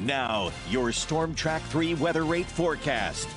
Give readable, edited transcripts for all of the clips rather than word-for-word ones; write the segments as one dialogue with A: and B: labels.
A: Now, your Storm Track 3 weather rate forecast.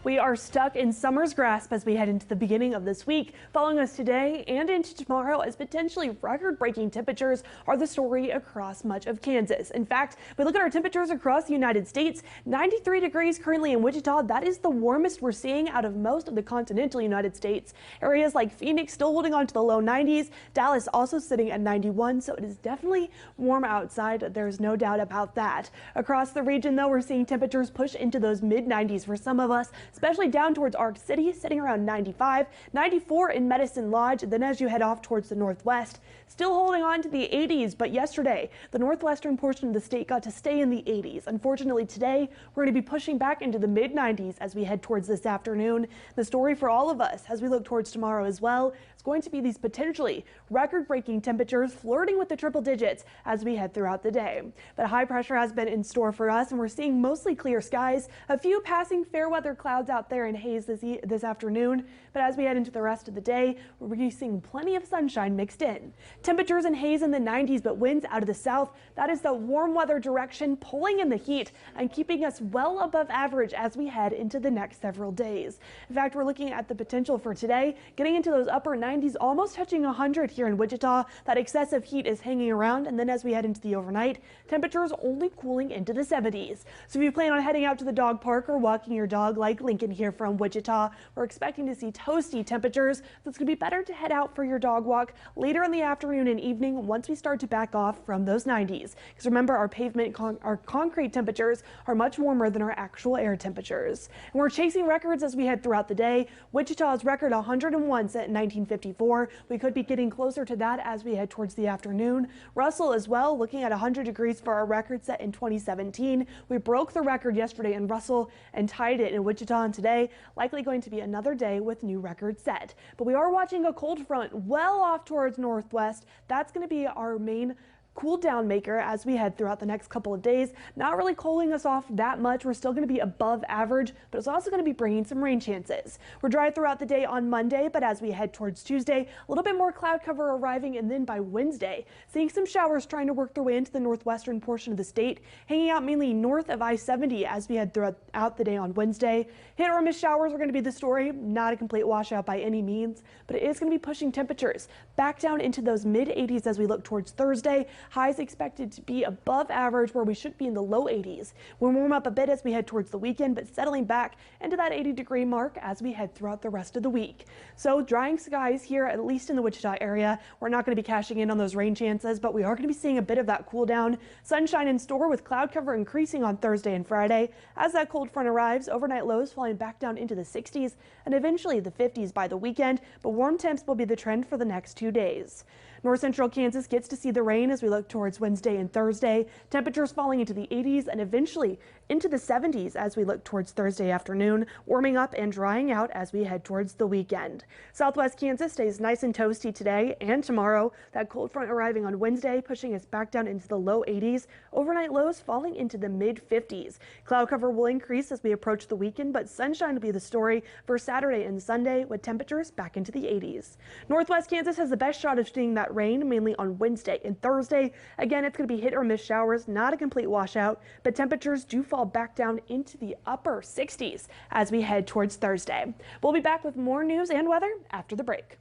B: We are stuck in summer's grasp as we head into the beginning of this week. Following us today and into tomorrow as potentially record-breaking temperatures are the story across much of Kansas. In fact, if we look at our temperatures across the United States, 93 degrees currently in Wichita. That is the warmest we're seeing out of most of the continental United States. Areas like Phoenix still holding on to the low 90s. Dallas also sitting at 91, so it is definitely warm outside. There's no doubt about that. Across the region, though, we're seeing temperatures push into those mid-90s for some of us, especially down towards Arc City, sitting around 95, 94 in Medicine Lodge. Then as you head off towards the northwest, still holding on to the 80s, but yesterday the northwestern portion of the state got to stay in the 80s. Unfortunately, today we're going to be pushing back into the mid-90s as we head towards this afternoon. The story for all of us as we look towards tomorrow as well is going to be these potentially record-breaking temperatures flirting with the triple digits as we head throughout the day. But high pressure has been in store for us, and we're seeing mostly clear skies, a few passing fair weather clouds out there in haze this afternoon. But as we head into the rest of the day, we're going to be seeing plenty of sunshine mixed in. Temperatures and haze in the 90s, but winds out of the south. That is the warm weather direction pulling in the heat and keeping us well above average as we head into the next several days. In fact, we're looking at the potential for today getting into those upper 90s, almost touching 100 here in Wichita. That excessive heat is hanging around, and then as we head into the overnight, temperatures only cooling into the 70s. So if you plan on heading out to the dog park or walking your dog like Lincoln here from Wichita, we're expecting to see toasty temperatures. So it's going to be better to head out for your dog walk later in the afternoon and evening once we start to back off from those 90s. Because remember, our pavement, our concrete temperatures are much warmer than our actual air temperatures. And we're chasing records as we head throughout the day. Wichita's record 101 set in 1954. We could be getting closer to that as we head towards the afternoon. Russell as well, looking at 100 degrees for our record set in 2017. We broke the record yesterday in Russell and tied it in Wichita, and today likely going to be another day with new records set. But we are watching a cold front well off towards northwest. That's going to be our main cool down maker as we head throughout the next couple of days. Not really cooling us off that much. We're still going to be above average, but it's also going to be bringing some rain chances. We're dry throughout the day on Monday, but as we head towards Tuesday, a little bit more cloud cover arriving, and then by Wednesday, seeing some showers trying to work their way into the northwestern portion of the state, hanging out mainly north of I-70 as we head throughout the day on Wednesday. Hit or miss showers are going to be the story. Not a complete washout by any means, but it is going to be pushing temperatures back down into those mid 80s as we look towards Thursday. Highs expected to be above average, where we should be in the low 80s. We'll warm up a bit as we head towards the weekend, but settling back into that 80-degree mark as we head throughout the rest of the week. So drying skies here, at least in the Wichita area. We're not going to be cashing in on those rain chances, but we are going to be seeing a bit of that cool down. Sunshine in store with cloud cover increasing on Thursday and Friday. As that cold front arrives, overnight lows falling back down into the 60s and eventually the 50s by the weekend, but warm temps will be the trend for the next 2 days. North central Kansas gets to see the rain as we look towards Wednesday and Thursday. Temperatures falling into the 80s and eventually into the 70s as we look towards Thursday afternoon, warming up and drying out as we head towards the weekend. Southwest Kansas stays nice and toasty today and tomorrow. That cold front arriving on Wednesday, pushing us back down into the low 80s. Overnight lows falling into the mid 50s. Cloud cover will increase as we approach the weekend, but sunshine will be the story for Saturday and Sunday with temperatures back into the 80s. Northwest Kansas has the best shot of seeing that rain mainly on Wednesday and Thursday. Again, it's going to be hit or miss showers, not a complete washout, but temperatures do fall back down into the upper 60s as we head towards Thursday. We'll be back with more news and weather after the break.